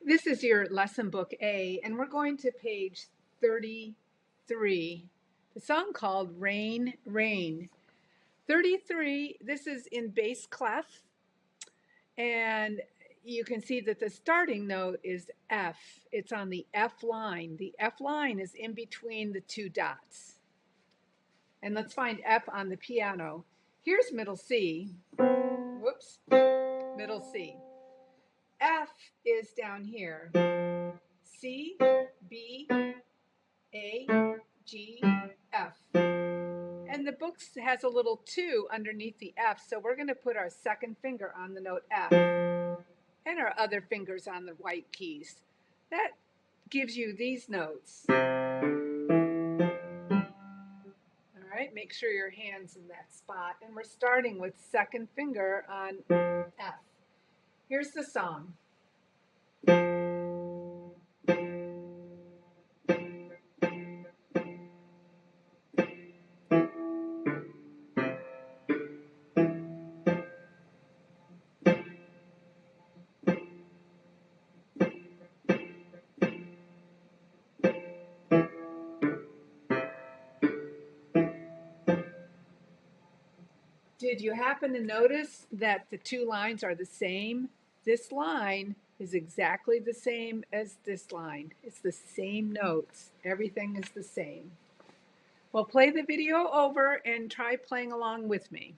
This is your lesson book A, and we're going to page 33. The song called Rain, Rain. 33, this is in bass clef, and you can see that the starting note is F. It's on the F line. The F line is in between the two dots. And let's find F on the piano. Here's middle C. Whoops, middle C. F is down here. C, B, A, G, F. And the book has a little 2 underneath the F, so we're going to put our second finger on the note F and our other fingers on the white keys. That gives you these notes. All right, make sure your hand's in that spot. And we're starting with second finger on F. Here's the song. Did you happen to notice that the two lines are the same? This line is exactly the same as this line. It's the same notes. Everything is the same. Well, play the video over and try playing along with me.